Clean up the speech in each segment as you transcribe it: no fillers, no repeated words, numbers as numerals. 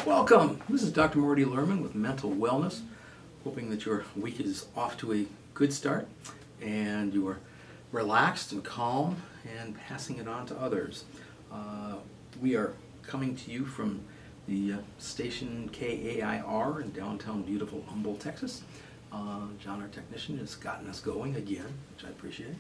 Welcome. This is Dr. Marty Lerman with Mental Wellness. Hoping that your week is off to a good start and you are relaxed and calm and passing it on to others. We are coming to you from the station KAIR in downtown beautiful Humboldt, Texas. John, our technician, has gotten us going again, which I appreciate.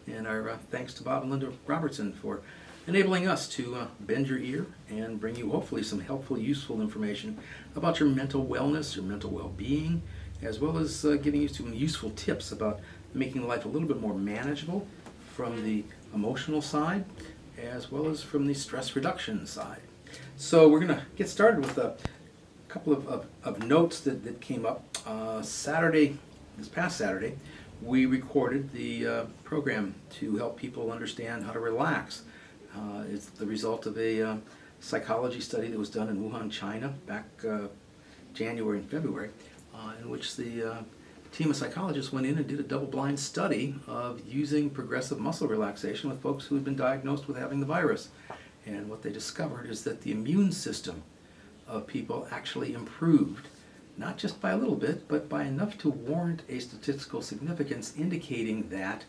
And our thanks to Bob and Linda Robertson for enabling us to bend your ear and bring you hopefully some helpful, useful information about your mental wellness, your mental well-being, as well as giving you some useful tips about making life a little bit more manageable from the emotional side, as well as from the stress reduction side. So we're going to get started with a couple of notes that came up. This past Saturday, we recorded the program to help people understand how to relax. It's the result of a psychology study that was done in Wuhan, China, back January and February, in which the team of psychologists went in and did a double-blind study of using progressive muscle relaxation with folks who had been diagnosed with having the virus. And what they discovered is that the immune system of people actually improved, not just by a little bit, but by enough to warrant a statistical significance, indicating that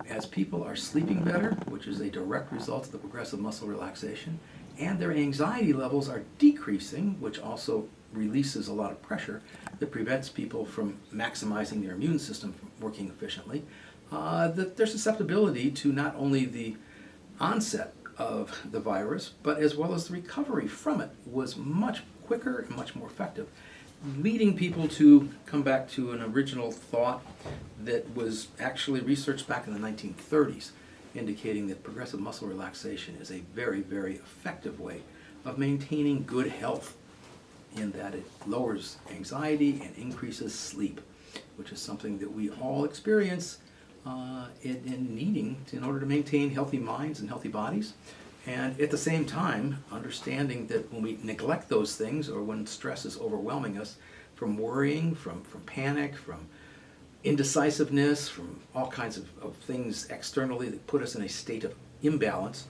as people are sleeping better, which is a direct result of the progressive muscle relaxation, and their anxiety levels are decreasing, which also releases a lot of pressure that prevents people from maximizing their immune system from working efficiently, that their susceptibility to not only the onset of the virus, but as well as the recovery from it was much quicker and much more effective, leading people to come back to an original thought that was actually researched back in the 1930s, indicating that progressive muscle relaxation is a very, very effective way of maintaining good health, in that it lowers anxiety and increases sleep, which is something that we all experience in needing in order to maintain healthy minds and healthy bodies. And at the same time, understanding that when we neglect those things, or when stress is overwhelming us, from worrying, from panic, from indecisiveness, from all kinds of things externally that put us in a state of imbalance,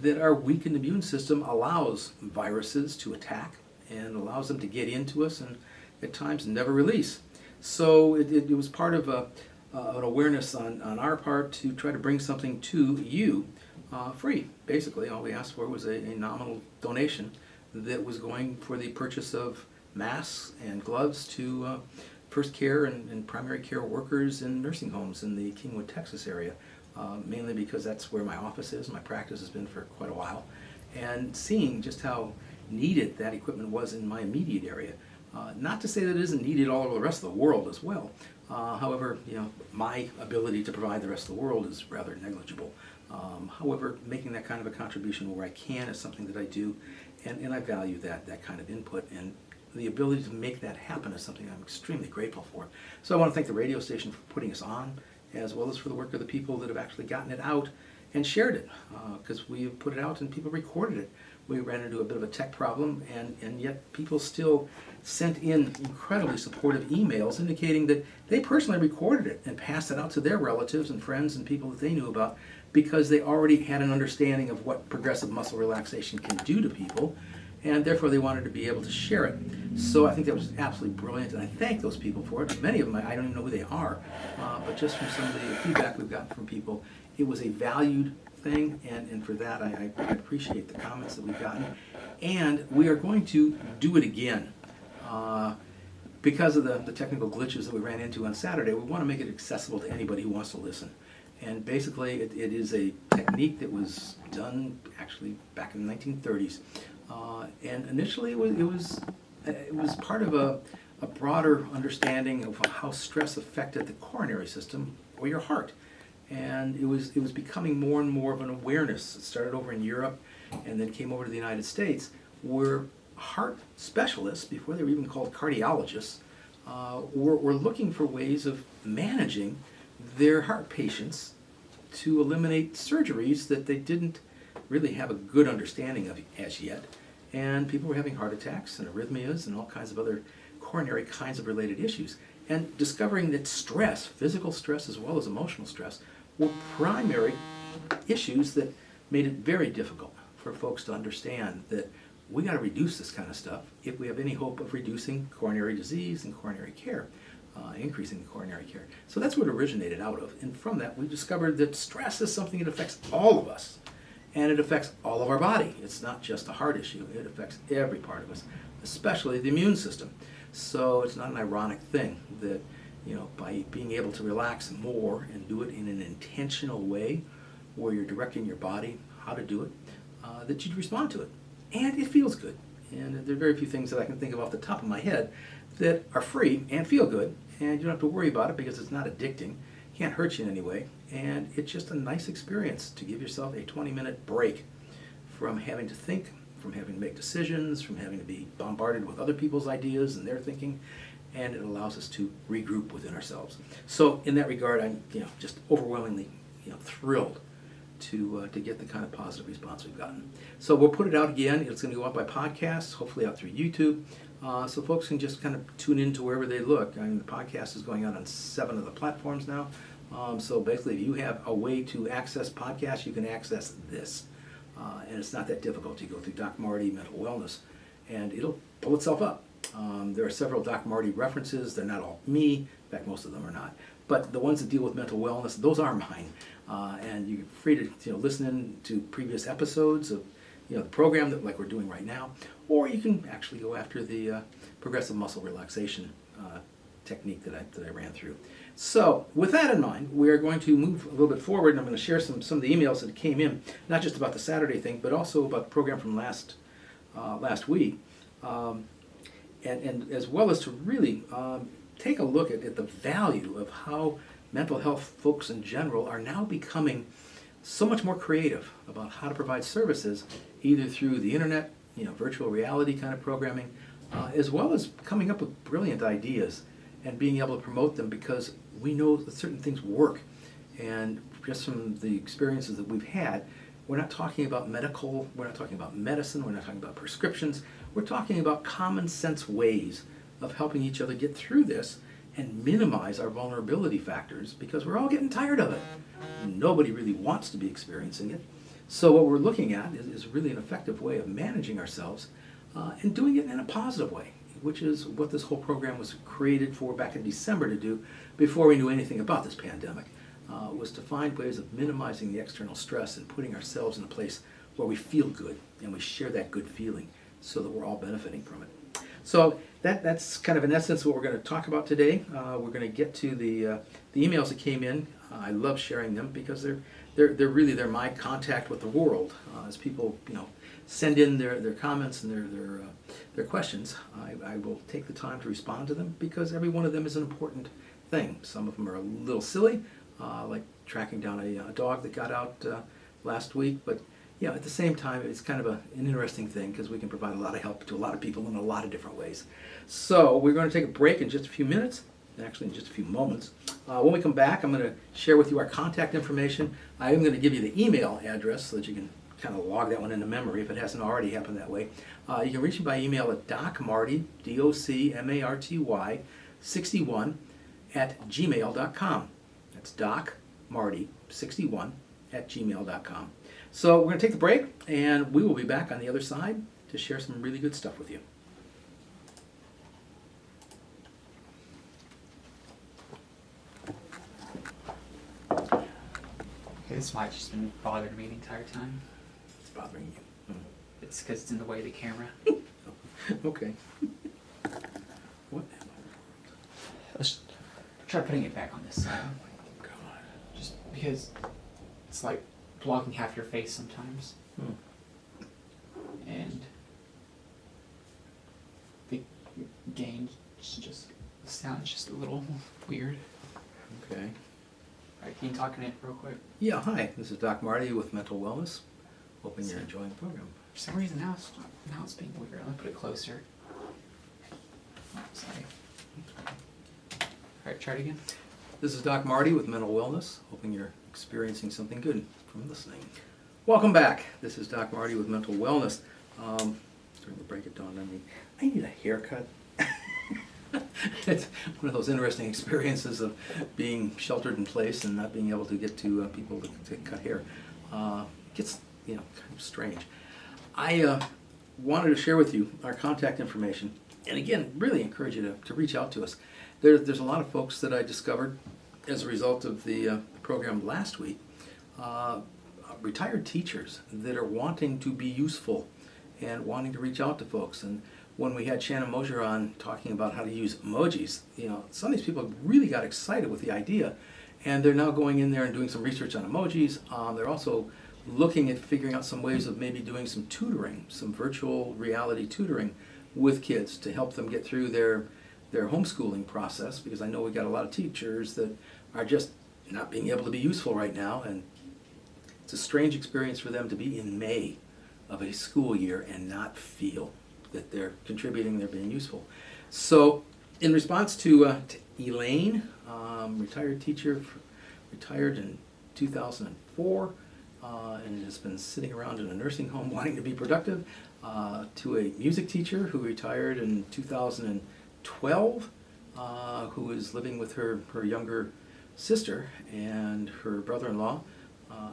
that our weakened immune system allows viruses to attack and allows them to get into us and at times never release. So it was part of an awareness on our part to try to bring something to you free. Basically, all we asked for was a nominal donation that was going for the purchase of masks and gloves to first care and primary care workers in nursing homes in the Kingwood, Texas area, mainly because that's where my office is. My practice has been for quite a while. And seeing just how needed that equipment was in my immediate area. Not to say that it isn't needed all over the rest of the world as well. However, my ability to provide the rest of the world is rather negligible. However, making that kind of a contribution where I can is something that I do, and I value that kind of input, and the ability to make that happen is something I'm extremely grateful for. So I want to thank the radio station for putting us on, as well as for the work of the people that have actually gotten it out and shared it, because we have put it out and people recorded it. We ran into a bit of a tech problem, and yet people still sent in incredibly supportive emails indicating that they personally recorded it and passed it out to their relatives and friends and people that they knew about, because they already had an understanding of what progressive muscle relaxation can do to people, and therefore they wanted to be able to share it. So I think that was absolutely brilliant, and I thank those people for it. Many of them, I don't even know who they are, but just from some of the feedback we've gotten from people, it was a valued thing, and for that I appreciate the comments that we've gotten. And we are going to do it again. Because of the technical glitches that we ran into on Saturday, we want to make it accessible to anybody who wants to listen. And basically it is a technique that was done actually back in the 1930s. And initially it was part of a broader understanding of how stress affected the coronary system or your heart. And it was becoming more and more of an awareness. It started over in Europe and then came over to the United States, where heart specialists, before they were even called cardiologists, were looking for ways of managing their heart patients to eliminate surgeries that they didn't really have a good understanding of as yet. And people were having heart attacks and arrhythmias and all kinds of other coronary kinds of related issues. And discovering that stress, physical stress as well as emotional stress, were primary issues that made it very difficult for folks to understand that we got to reduce this kind of stuff if we have any hope of reducing coronary disease and coronary care, increasing coronary care. So that's what it originated out of. And from that, we discovered that stress is something that affects all of us. And it affects all of our body. It's not just a heart issue. It affects every part of us, especially the immune system. So it's not an ironic thing that, by being able to relax more and do it in an intentional way where you're directing your body how to do it, that you'd respond to it. And it feels good. And there are very few things that I can think of off the top of my head that are free and feel good, and you don't have to worry about it because it's not addicting, can't hurt you in any way, and it's just a nice experience to give yourself a 20-minute break from having to think, from having to make decisions, from having to be bombarded with other people's ideas and their thinking, and it allows us to regroup within ourselves. So in that regard, I'm just overwhelmingly thrilled to get the kind of positive response we've gotten. So we'll put it out again. It's going to go out by podcast, hopefully out through YouTube, so folks can just kind of tune in to wherever they look. I mean, the podcast is going out on 7 of the platforms now. So basically, if you have a way to access podcasts, you can access this. And it's not that difficult. You go through Doc Marty Mental Wellness, and it'll pull itself up. There are several Doc Marty references. They're not all me. In fact, most of them are not. But the ones that deal with mental wellness, those are mine. And you're free to listen in to previous episodes of the program that like we're doing right now, or you can actually go after the progressive muscle relaxation technique that I ran through. So with that in mind, we are going to move a little bit forward, and I'm going to share some of the emails that came in, not just about the Saturday thing, but also about the program from last week, and as well as to really take a look at the value of how mental health folks in general are now becoming so much more creative about how to provide services, either through the internet, virtual reality kind of programming, as well as coming up with brilliant ideas and being able to promote them, because we know that certain things work. And just from the experiences that we've had, we're not talking about medical, we're not talking about medicine, we're not talking about prescriptions, we're talking about common sense ways of helping each other get through this and minimize our vulnerability factors, because we're all getting tired of it. Nobody really wants to be experiencing it. So what we're looking at is really an effective way of managing ourselves and doing it in a positive way, which is what this whole program was created for back in December to do, before we knew anything about this pandemic, was to find ways of minimizing the external stress and putting ourselves in a place where we feel good and we share that good feeling so that we're all benefiting from it. So that's kind of in essence what we're going to talk about today. We're going to get to the emails that came in. I love sharing them because they're my contact with the world. As people send in their comments and their questions, I will take the time to respond to them, because every one of them is an important thing. Some of them are a little silly, like tracking down a dog that got out last week, but at the same time, it's kind of an interesting thing, because we can provide a lot of help to a lot of people in a lot of different ways. So we're going to take a break in just a few minutes, actually in just a few moments. When we come back, I'm going to share with you our contact information. I am going to give you the email address so that you can kind of log that one into memory if it hasn't already happened that way. You can reach me by email at docmarty, DOCMARTY, 61 @gmail.com. That's docmarty61 @gmail.com. So we're going to take the break, and we will be back on the other side to share some really good stuff with you. Okay, this mic's just been bothering me the entire time. It's bothering you. It's because it's in the way of the camera. Okay. What? Let's try putting it back on this side. Oh my God. Just because it's like blocking half your face sometimes. And the gain just the sound's just a little weird. Okay. Alright, can you talk in it real quick? Yeah, hi. This is Doc Marty with Mental Wellness. Hoping you're enjoying the program. For some reason now it's being weird. Let me put it closer. Oh, sorry. Alright, try it again. This is Doc Marty with Mental Wellness. Hoping you're experiencing something good from listening. Welcome back. This is Doc Marty with Mental Wellness. During the break, it dawned on me, I need a haircut. It's one of those interesting experiences of being sheltered in place and not being able to get to people to cut hair. Gets kind of strange. I wanted to share with you our contact information. And again, really encourage you to reach out to us. There's a lot of folks that I discovered as a result of the program last week, retired teachers that are wanting to be useful and wanting to reach out to folks. And when we had Shannon Mosier on talking about how to use emojis, some of these people really got excited with the idea, and they're now going in there and doing some research on emojis. They're also looking at figuring out some ways of maybe doing some tutoring, some virtual reality tutoring with kids to help them get through their homeschooling process, because I know we got a lot of teachers that are just not being able to be useful right now, and it's a strange experience for them to be in May of a school year and not feel that they're contributing, they're being useful. So in response to Elaine, retired teacher, retired in 2004, and has been sitting around in a nursing home wanting to be productive, to a music teacher who retired in 2012, who is living with her younger sister and her brother-in-law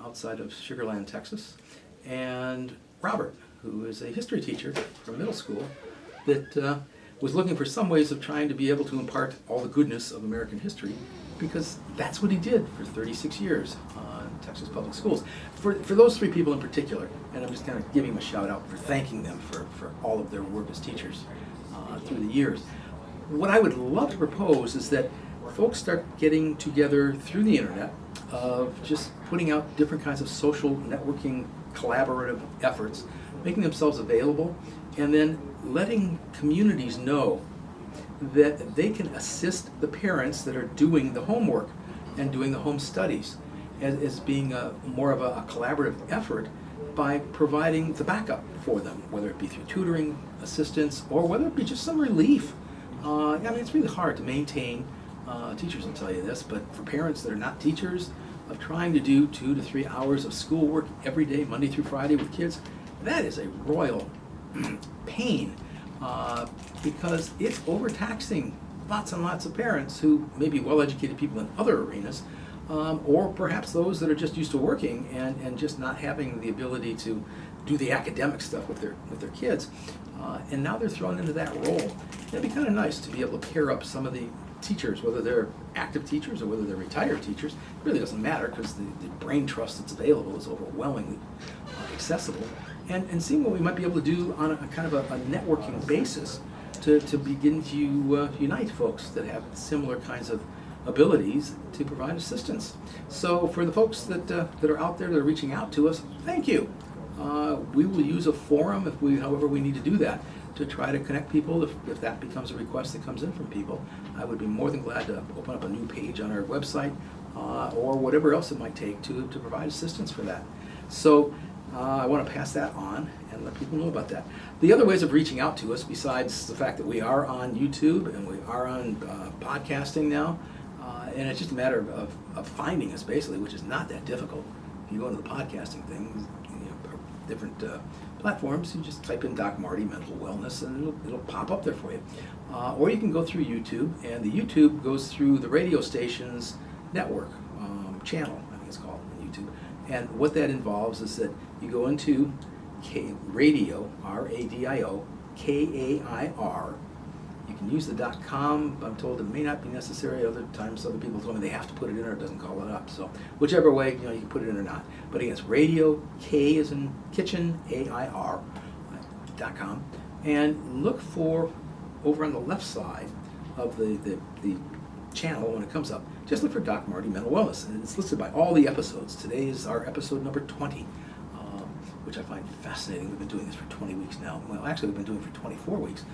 outside of Sugar Land, Texas, and Robert, who is a history teacher from middle school that was looking for some ways of trying to be able to impart all the goodness of American history, because that's what he did for 36 years in Texas public schools. For those three people in particular, and I'm just kind of giving them a shout out for thanking them for all of their work as teachers through the years. What I would love to propose is that folks start getting together through the internet, of just putting out different kinds of social networking collaborative efforts, making themselves available, and then letting communities know that they can assist the parents that are doing the homework and doing the home studies as being more of a collaborative effort by providing the backup for them, whether it be through tutoring, assistance, or whether it be just some relief. It's really hard to maintain, teachers will tell you this, but for parents that are not teachers, of trying to do 2 to 3 hours of schoolwork every day, Monday through Friday with kids, that is a royal pain, because it's overtaxing lots and lots of parents who may be well-educated people in other arenas, or perhaps those that are just used to working and just not having the ability to do the academic stuff with their kids. And now they're thrown into that role. It'd be kind of nice to be able to pair up some of the teachers, whether they're active teachers or whether they're retired teachers. It really doesn't matter, because the brain trust that's available is overwhelmingly accessible. And seeing what we might be able to do on a kind of a networking basis to begin to unite folks that have similar kinds of abilities to provide assistance. So for the folks that are out there that are reaching out to us, thank you. We will use a forum however we need to do that, to try to connect people if that becomes a request that comes in from people. I would be more than glad to open up a new page on our website, or whatever else it might take to provide assistance for that. So I want to pass that on and let people know about that. The other ways of reaching out to us, besides the fact that we are on YouTube and we are on podcasting now, and it's just a matter of finding us, basically, which is not that difficult. If you go into the podcasting thing, different platforms, you just type in Doc Marty Mental Wellness and it'll pop up there for you. Or you can go through YouTube, and the YouTube goes through the radio station's network channel, I think it's called, on YouTube. And what that involves is that you go into radio, R-A-D-I-O, K-A-I-R. You can use the .com, but I'm told it may not be necessary. Other times, other people told me they have to put it in or it doesn't call it up. So whichever way, you can put it in or not. But again, it's radio, K as in kitchen, A-I-R, .com. And look for, over on the left side of the channel when it comes up, just look for Doc Marty Mental Wellness. And it's listed by all the episodes. Today is our episode number 20, which I find fascinating. We've been doing this for 20 weeks now. Well, actually, we've been doing it for 24 weeks.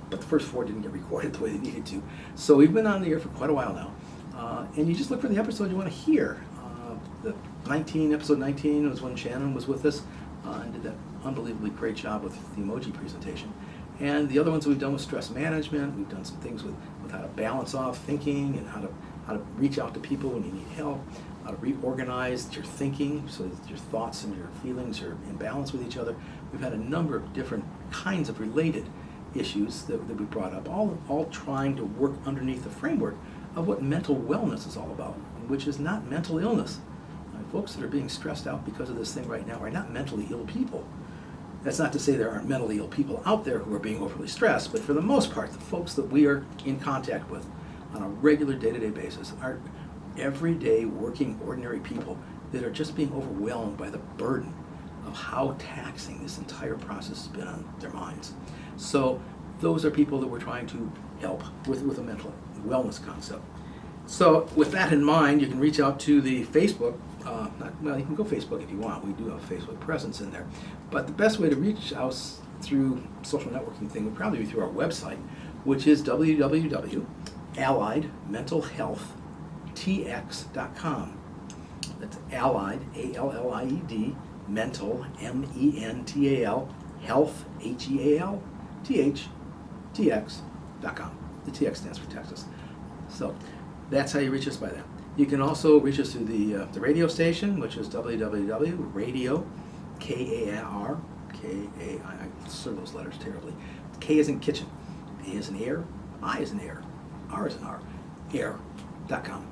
But the first 4 didn't get recorded the way they needed to. So we've been on the air for quite a while now. And you just look for the episode you want to hear. Episode 19 was when Shannon was with us and did that unbelievably great job with the emoji presentation. And the other ones we've done with stress management. We've done some things with how to balance off thinking and how to reach out to people when you need help, how to reorganize your thinking so that your thoughts and your feelings are in balance with each other. We've had a number of different kinds of related issues that we brought up, all trying to work underneath the framework of what mental wellness is all about, which is not mental illness. Folks that are being stressed out because of this thing right now are not mentally ill people. That's not to say there aren't mentally ill people out there who are being overly stressed, but for the most part, the folks that we are in contact with on a regular day-to-day basis are everyday working ordinary people that are just being overwhelmed by the burden of how taxing this entire process has been on their minds. So those are people that we're trying to help with a mental wellness concept. So with that in mind, you can reach out to the Facebook. You can go Facebook if you want. We do have a Facebook presence in there. But the best way to reach us through social networking thing would probably be through our website, which is www.alliedmentalhealthtx.com. That's allied, A-L-L-I-E-D, mental, M-E-N-T-A-L, health, H-E-A-L-T-H-T-X.com. The TX stands for Texas. So that's how you reach us by that. You can also reach us through the radio station, which is www.radio, K-A-R, K-A-I, I slur those letters terribly. K is in kitchen, A is in air, I is in air, R is in R, air.com.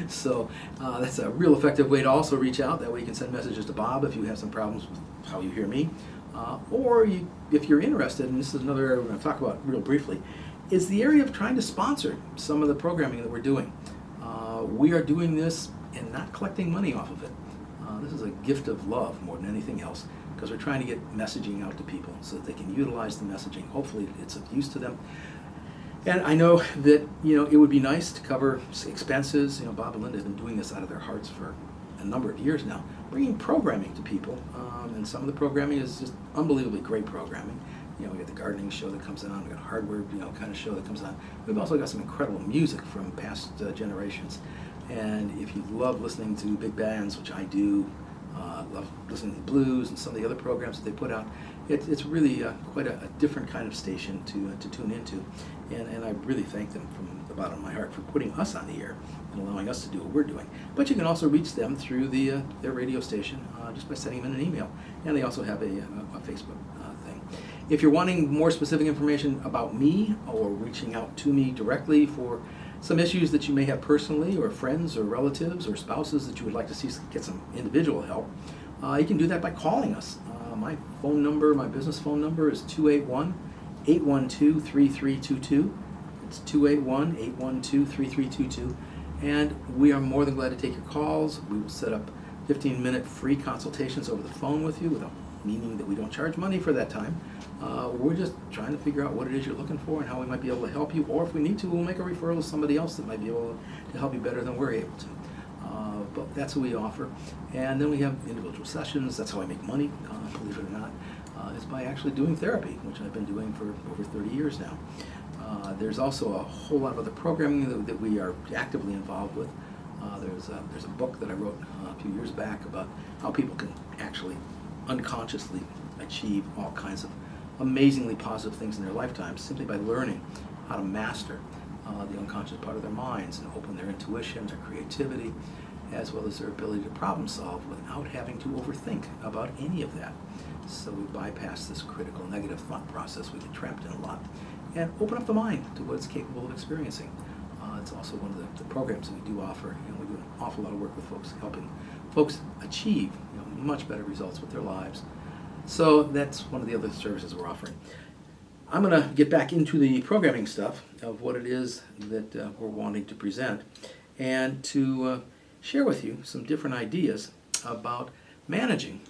So that's a real effective way to also reach out. That way you can send messages to Bob if you have some problems with how you hear me. If you're interested, and this is another area we're going to talk about real briefly, is the area of trying to sponsor some of the programming that we're doing. We are doing this and not collecting money off of it. This is a gift of love more than anything else, because we're trying to get messaging out to people so that they can utilize the messaging. Hopefully it's of use to them. And I know that, it would be nice to cover expenses. Bob and Linda have been doing this out of their hearts for a number of years now, bringing programming to people. And some of the programming is just unbelievably great programming. We got the gardening show that comes on, we got a hardware, kind of show that comes on. We've also got some incredible music from past generations. And if you love listening to big bands, which I do, love listening to blues and some of the other programs that they put out, it's really quite a different kind of station to tune into. And I really thank them from the bottom of my heart for putting us on the air and allowing us to do what we're doing. But you can also reach them through their radio station just by sending them an email. And they also have a Facebook thing. If you're wanting more specific information about me or reaching out to me directly for some issues that you may have personally, or friends or relatives or spouses that you would like to see get some individual help, you can do that by calling us. My phone number, my business phone number is 281-812-3322. It's 281-812-3322. And we are more than glad to take your calls. We will set up 15-minute free consultations over the phone with you, without meaning that we don't charge money for that time. We're just trying to figure out what it is you're looking for and how we might be able to help you, or if we need to, we'll make a referral to somebody else that might be able to help you better than we're able to. But that's what we offer. And then we have individual sessions. That's how I make money, believe it or not, is by actually doing therapy, which I've been doing for over 30 years now. There's also a whole lot of other programming that we are actively involved with. There's a book that I wrote a few years back about how people can actually unconsciously achieve all kinds of amazingly positive things in their lifetime simply by learning how to master the unconscious part of their minds and open their intuition, their creativity, as well as their ability to problem solve without having to overthink about any of that. So we bypass this critical negative thought process we get trapped in a lot and open up the mind to what it's capable of experiencing. It's also one of the programs that we do offer. We do an awful lot of work with folks, helping folks achieve much better results with their lives. So that's one of the other services we're offering. I'm going to get back into the programming stuff of what it is that we're wanting to present, and to share with you some different ideas about managing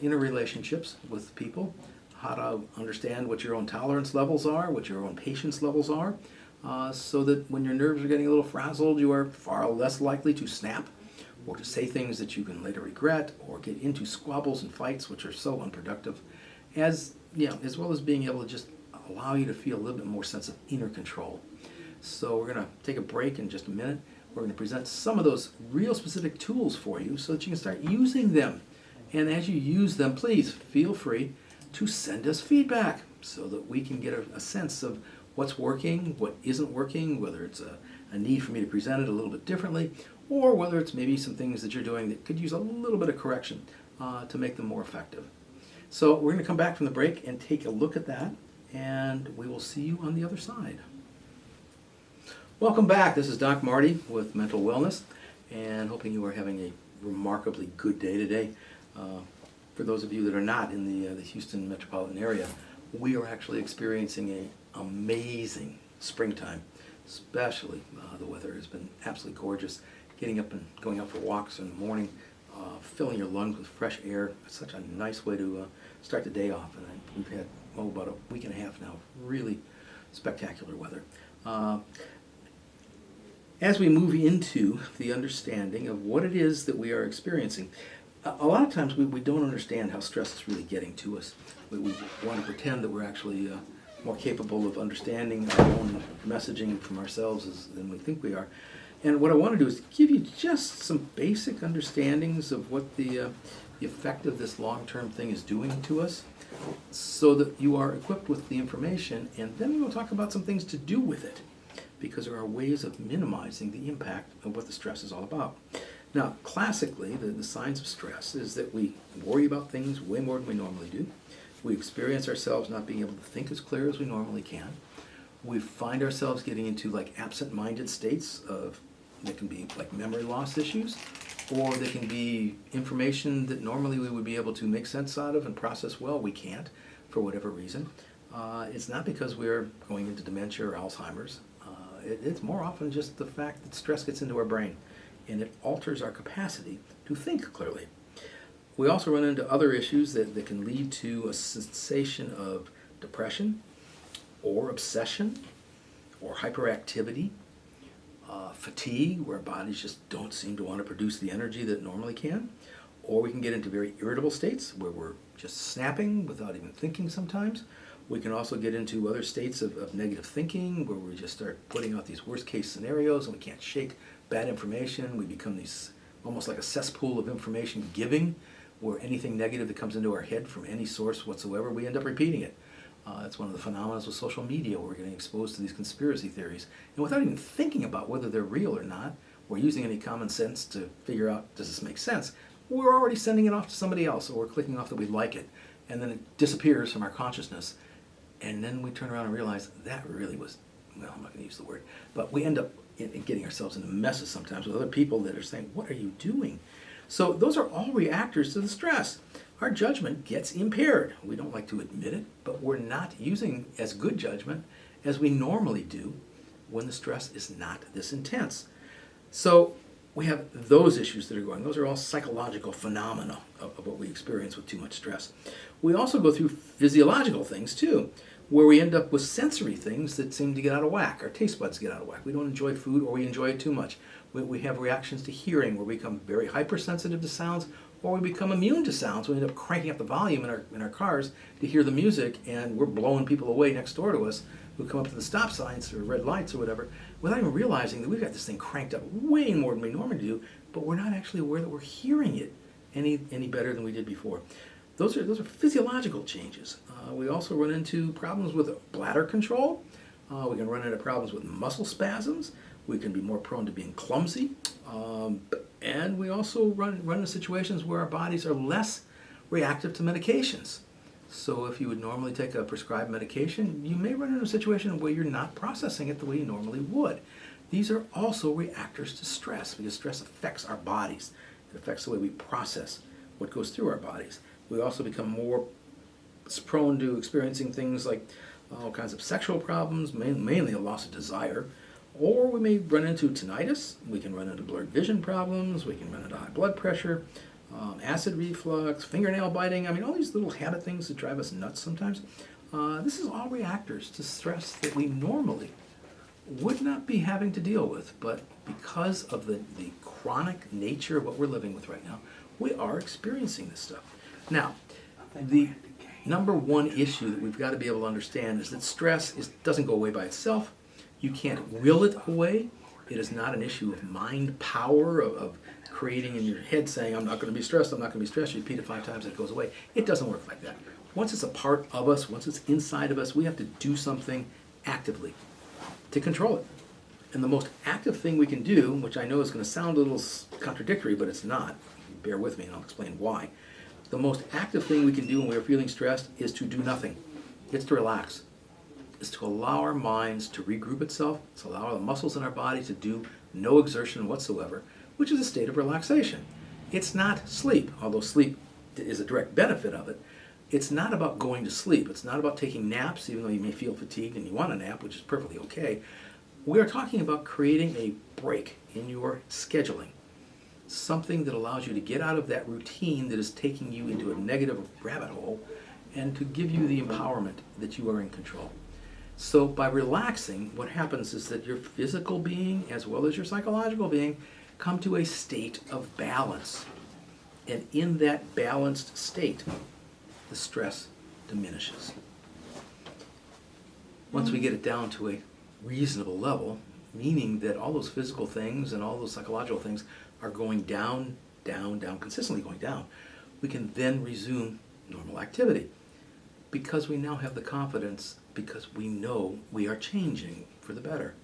interrelationships with people, how to understand what your own tolerance levels are, what your own patience levels are, so that when your nerves are getting a little frazzled, you are far less likely to snap or to say things that you can later regret, or get into squabbles and fights which are so unproductive, as well as being able to just allow you to feel a little bit more sense of inner control. So we're going to take a break in just a minute. We're going to present some of those real specific tools for you so that you can start using them. And as you use them, please feel free to send us feedback so that we can get a sense of what's working, what isn't working, whether it's a need for me to present it a little bit differently, or whether it's maybe some things that you're doing that could use a little bit of correction to make them more effective. So we're going to come back from the break and take a look at that, and we will see you on the other side. Welcome back. This is Doc Marty with Mental Wellness, and hoping you are having a remarkably good day today. for those of you that are not in the Houston metropolitan area, we are actually experiencing an amazing springtime. Especially the weather has been absolutely gorgeous. Getting up and going out for walks in the morning, filling your lungs with fresh air. It's such a nice way to start the day off. And we've had about a week and a half now, really spectacular weather. As we move into the understanding of what it is that we are experiencing, a lot of times we don't understand how stress is really getting to us. We want to pretend that we're actually more capable of understanding our own messaging from ourselves than we think we are. And what I want to do is give you just some basic understandings of what the effect of this long-term thing is doing to us, so that you are equipped with the information, and then we'll talk about some things to do with it, because there are ways of minimizing the impact of what the stress is all about. Now, classically, the signs of stress is that we worry about things way more than we normally do. We experience ourselves not being able to think as clear as we normally can. We find ourselves getting into like absent-minded states that can be like memory loss issues, or they can be information that normally we would be able to make sense out of and process well. We can't, for whatever reason. It's not because we're going into dementia or Alzheimer's. It's more often just the fact that stress gets into our brain, and it alters our capacity to think clearly. We also run into other issues that can lead to a sensation of depression, or obsession, or hyperactivity, fatigue, where our bodies just don't seem to want to produce the energy that it normally can. Or we can get into very irritable states where we're just snapping without even thinking sometimes. We can also get into other states of negative thinking where we just start putting out these worst case scenarios and we can't shake bad information. We become these almost like a cesspool of information giving, where anything negative that comes into our head from any source whatsoever, we end up repeating it. That's one of the phenomena with social media, where we're getting exposed to these conspiracy theories. And without even thinking about whether they're real or not, or using any common sense to figure out, does this make sense? We're already sending it off to somebody else, or we're clicking off that we like it. And then it disappears from our consciousness. And then we turn around and realize that really was, well, I'm not going to use the word, but we end up getting ourselves into messes sometimes with other people that are saying, what are you doing? So those are all reactors to the stress. Our judgment gets impaired. We don't like to admit it, but we're not using as good judgment as we normally do when the stress is not this intense. So we have those issues that are going. Those are all psychological phenomena of what we experience with too much stress. We also go through physiological things too, where we end up with sensory things that seem to get out of whack. Our taste buds get out of whack. We don't enjoy food, or we enjoy it too much. We have reactions to hearing, where we become very hypersensitive to sounds, or we become immune to sounds. We end up cranking up the volume in our cars to hear the music, and we're blowing people away next door to us who come up to the stop signs or red lights or whatever, without even realizing that we've got this thing cranked up way more than we normally do, but we're not actually aware that we're hearing it any better than we did before. Those are physiological changes. We also run into problems with bladder control. We can run into problems with muscle spasms. We can be more prone to being clumsy. And we also run into situations where our bodies are less reactive to medications. So if you would normally take a prescribed medication, you may run into a situation where you're not processing it the way you normally would. These are also reactors to stress, because stress affects our bodies. It affects the way we process what goes through our bodies. We also become more prone to experiencing things like all kinds of sexual problems, mainly a loss of desire. Or we may run into tinnitus. We can run into blurred vision problems. We can run into high blood pressure, acid reflux, fingernail biting. I mean, all these little habit things that drive us nuts sometimes. This is all reactors to stress that we normally would not be having to deal with. But because of the chronic nature of what we're living with right now, we are experiencing this stuff. Now, the number one issue that we've got to be able to understand is that stress doesn't go away by itself. You can't will it away. It is not an issue of mind power, of creating in your head saying, I'm not going to be stressed, I'm not going to be stressed. You repeat it 5 times and it goes away. It doesn't work like that. Once it's a part of us, once it's inside of us, we have to do something actively to control it. And the most active thing we can do, which I know is going to sound a little contradictory, but it's not. Bear with me and I'll explain why. The most active thing we can do when we're feeling stressed is to do nothing. It's to relax. Is to allow our minds to regroup itself, to allow the muscles in our body to do no exertion whatsoever, which is a state of relaxation. It's not sleep, although sleep is a direct benefit of it, it's not about going to sleep. It's not about taking naps, even though you may feel fatigued and you want a nap, which is perfectly okay. We are talking about creating a break in your scheduling, something that allows you to get out of that routine that is taking you into a negative rabbit hole and to give you the empowerment that you are in control. So by relaxing, what happens is that your physical being as well as your psychological being come to a state of balance. And in that balanced state, the stress diminishes. Once we get it down to a reasonable level, meaning that all those physical things and all those psychological things are going down, down, down, consistently going down, we can then resume normal activity. Because we now have the confidence, because we know we are changing for the better.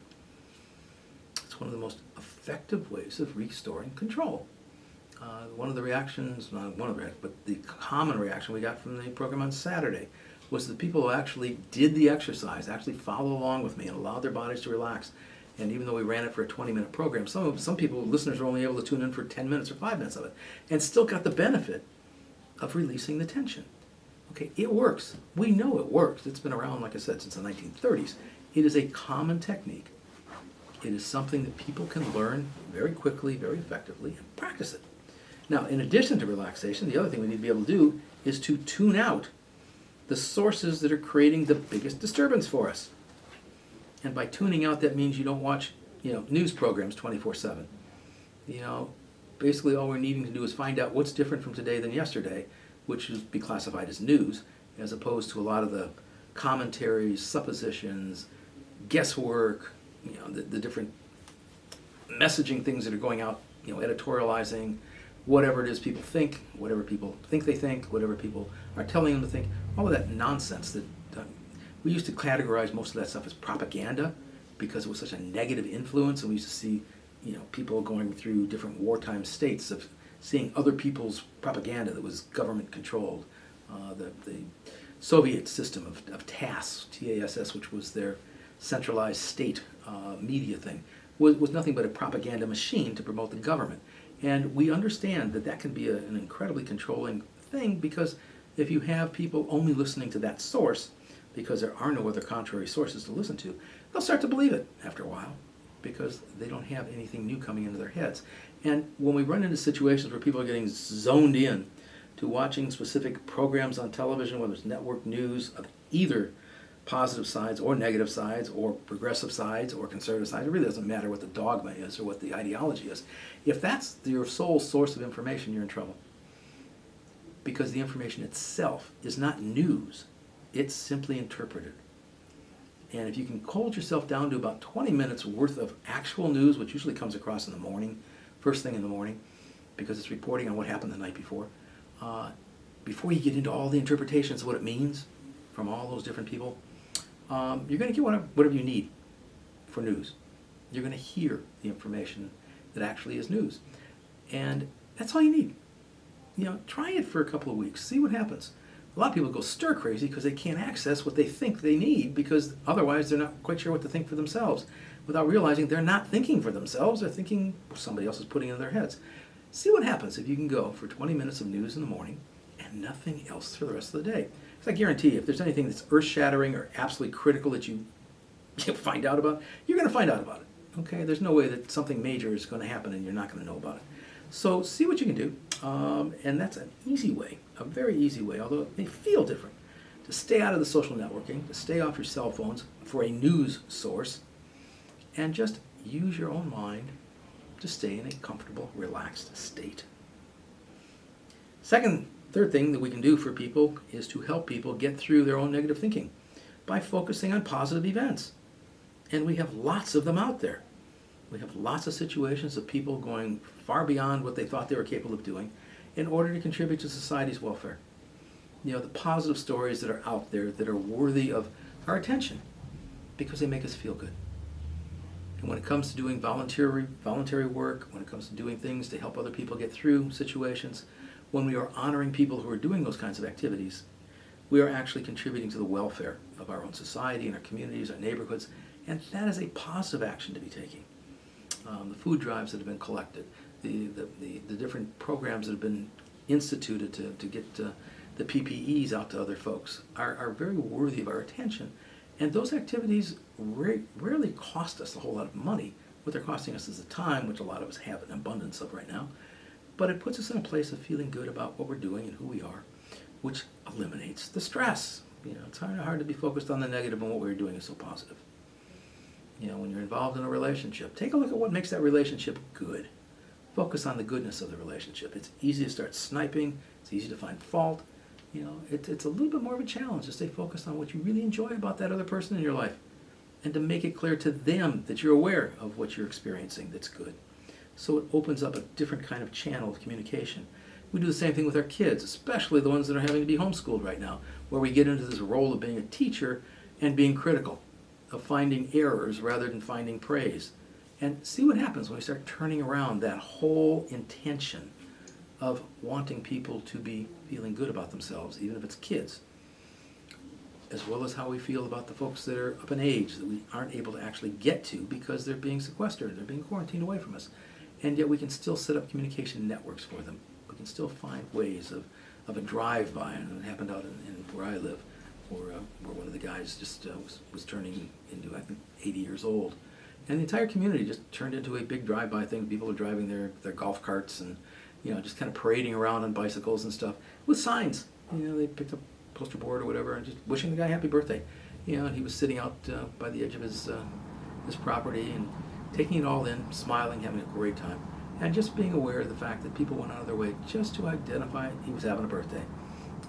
It's one of the most effective ways of restoring control. One of the reactions, not one of the reactions, but the common reaction we got from the program on Saturday was the people who actually did the exercise, actually followed along with me and allowed their bodies to relax. And even though we ran it for a 20-minute program, some people, listeners, were only able to tune in for 10 minutes or 5 minutes of it, and still got the benefit of releasing the tension. Okay, it works. We know it works. It's been around, like I said, since the 1930s. It is a common technique. It is something that people can learn very quickly, very effectively, and practice it. Now, in addition to relaxation, the other thing we need to be able to do is to tune out the sources that are creating the biggest disturbance for us. And by tuning out, that means you don't watch, news programs 24/7. Basically all we're needing to do is find out what's different from today than yesterday, which would be classified as news, as opposed to a lot of the commentaries, suppositions, guesswork, the different messaging things that are going out, editorializing, whatever it is people think, whatever people think they think, whatever people are telling them to think, all of that nonsense that we used to categorize most of that stuff as propaganda because it was such a negative influence, and we used to see, people going through different wartime states of seeing other people's propaganda that was government controlled. The Soviet system of TASS, T-A-S-S, which was their centralized state media thing, was nothing but a propaganda machine to promote the government. And we understand that that can be an incredibly controlling thing, because if you have people only listening to that source, because there are no other contrary sources to listen to, they'll start to believe it after a while, because they don't have anything new coming into their heads. And when we run into situations where people are getting zoned in to watching specific programs on television, whether it's network news of either positive sides or negative sides or progressive sides or conservative sides, it really doesn't matter what the dogma is or what the ideology is. If that's your sole source of information, you're in trouble. Because the information itself is not news. It's simply interpreted. And if you can hold yourself down to about 20 minutes worth of actual news, which usually comes across in the morning, first thing in the morning, because it's reporting on what happened the night before you get into all the interpretations of what it means from all those different people, you're going to get whatever you need for news. You're going to hear the information that actually is news. And that's all you need. Try it for a couple of weeks. See what happens. A lot of people go stir crazy because they can't access what they think they need, because otherwise they're not quite sure what to think for themselves, without realizing they're not thinking for themselves. They're thinking somebody else is putting it in their heads. See what happens if you can go for 20 minutes of news in the morning and nothing else for the rest of the day. Because I guarantee you, if there's anything that's earth-shattering or absolutely critical that you find out about, you're going to find out about it. Okay? There's no way that something major is going to happen and you're not going to know about it. So see what you can do. And that's an easy way, a very easy way, although it may feel different, to stay out of the social networking, to stay off your cell phones for a news source, and just use your own mind to stay in a comfortable, relaxed state. Third thing that we can do for people is to help people get through their own negative thinking by focusing on positive events. And we have lots of them out there. We have lots of situations of people going far beyond what they thought they were capable of doing in order to contribute to society's welfare. The positive stories that are out there that are worthy of our attention because they make us feel good. And when it comes to doing voluntary work, when it comes to doing things to help other people get through situations, when we are honoring people who are doing those kinds of activities, we are actually contributing to the welfare of our own society and our communities, our neighborhoods, and that is a positive action to be taking. The food drives that have been collected, the different programs that have been instituted to get the PPEs out to other folks are very worthy of our attention. And those activities rarely cost us a whole lot of money. What they're costing us is the time, which a lot of us have an abundance of right now. But it puts us in a place of feeling good about what we're doing and who we are, which eliminates the stress. It's kind of hard to be focused on the negative when what we're doing is so positive. When you're involved in a relationship, take a look at what makes that relationship good. Focus on the goodness of the relationship. It's easy to start sniping. It's easy to find fault. It's a little bit more of a challenge to stay focused on what you really enjoy about that other person in your life and to make it clear to them that you're aware of what you're experiencing that's good. So it opens up a different kind of channel of communication. We do the same thing with our kids, especially the ones that are having to be homeschooled right now, where we get into this role of being a teacher and being critical, of finding errors rather than finding praise. And see what happens when we start turning around that whole intention of wanting people to be feeling good about themselves, even if it's kids, as well as how we feel about the folks that are up in age that we aren't able to actually get to because they're being sequestered, they're being quarantined away from us. And yet we can still set up communication networks for them. We can still find ways of a drive-by, and it happened out in where I live, where one of the guys just was turning into, I think, 80 years old. And the entire community just turned into a big drive-by thing. People are driving their golf carts and just kind of parading around on bicycles and stuff with signs. They picked up a poster board or whatever and just wishing the guy happy birthday. And he was sitting out by the edge of his property and taking it all in, smiling, having a great time, and just being aware of the fact that people went out of their way just to identify he was having a birthday.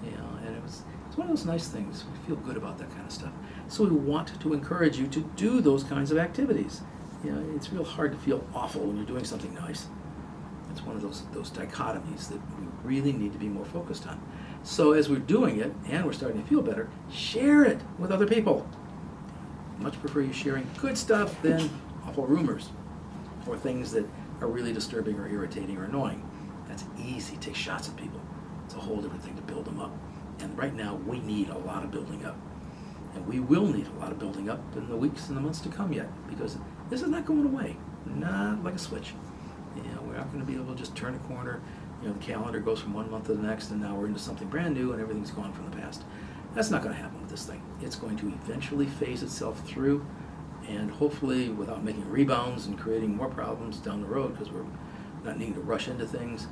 And it's one of those nice things. We feel good about that kind of stuff. So we want to encourage you to do those kinds of activities. It's real hard to feel awful when you're doing something nice. It's one of those dichotomies that we really need to be more focused on. So as we're doing it and we're starting to feel better, share it with other people. Much prefer you sharing good stuff than awful rumors or things that are really disturbing or irritating or annoying. That's easy. Take shots at people. It's a whole different thing to build them up. And right now we need a lot of building up. And we will need a lot of building up in the weeks and the months to come yet, because this is not going away. Not like a switch. We're not going to be able to just turn a corner. The calendar goes from one month to the next, and now we're into something brand new, and everything's gone from the past. That's not going to happen with this thing. It's going to eventually phase itself through, and hopefully without making rebounds and creating more problems down the road, because we're not needing to rush into things.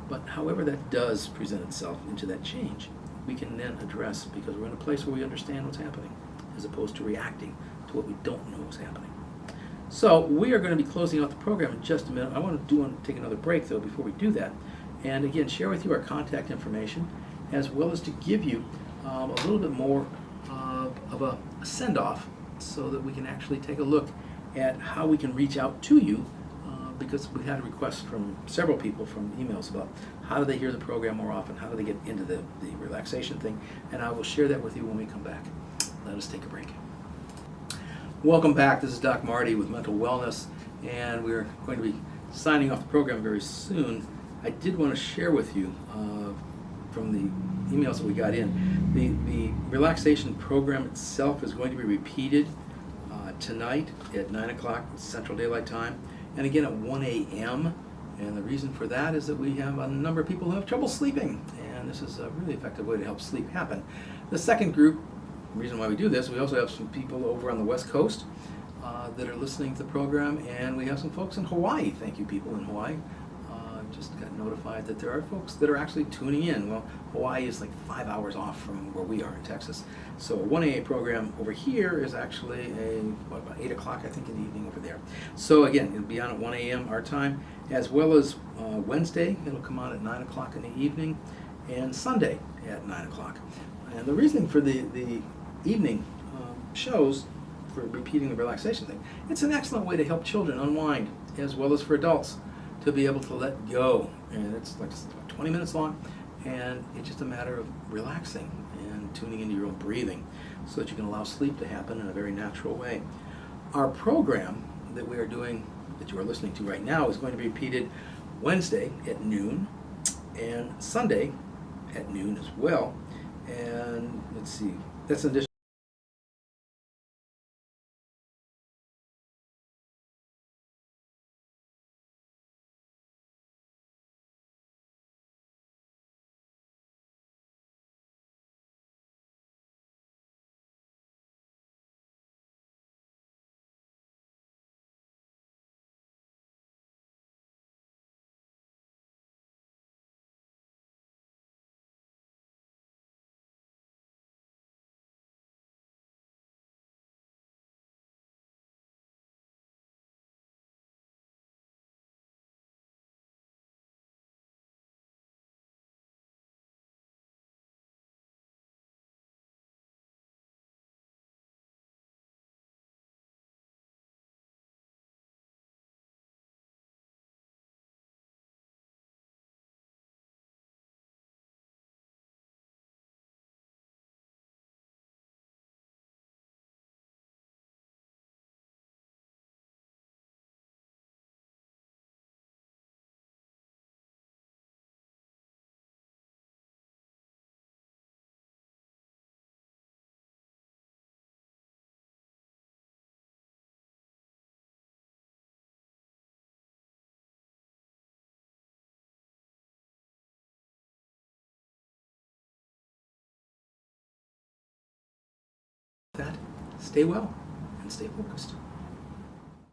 But however that does present itself into that change, we can then address, because we're in a place where we understand what's happening, as opposed to reacting to what we don't know is happening. So we are going to be closing out the program in just a minute. I want to take another break, though, before we do that. And again, share with you our contact information, as well as to give you a little bit more of a send-off, so that we can actually take a look at how we can reach out to you, because we've had requests from several people from emails about how do they hear the program more often, how do they get into the relaxation thing, and I will share that with you when we come back. Let us take a break. Welcome back. This is Doc Marty with Mental Wellness, and we're going to be signing off the program very soon. I did want to share with you from the emails that we got in, the relaxation program itself is going to be repeated tonight at 9 o'clock Central Daylight Time, and again at 1 a.m. And the reason for that is that we have a number of people who have trouble sleeping, and this is a really effective way to help sleep happen. The second group, the reason why we do this, we also have some people over on the West Coast that are listening to the program, and we have some folks in Hawaii. Thank you, people in Hawaii. Just got notified that there are folks that are actually tuning in. Well, Hawaii is like 5 hours off from where we are in Texas. So a 1 a.m. program over here is actually about 8 o'clock, I think, in the evening over there. So again, it'll be on at 1 a.m. our time, as well as Wednesday, it'll come on at 9 o'clock in the evening, and Sunday at 9 o'clock. And the reason for the evening shows, for repeating the relaxation thing, it's an excellent way to help children unwind, as well as for adults to be able to let go. And it's like 20 minutes long, and it's just a matter of relaxing and tuning into your own breathing so that you can allow sleep to happen in a very natural way. Our program that we are doing, that you are listening to right now, is going to be repeated Wednesday at noon and Sunday at noon as well. And let's see, that's an addition With that, stay well and stay focused.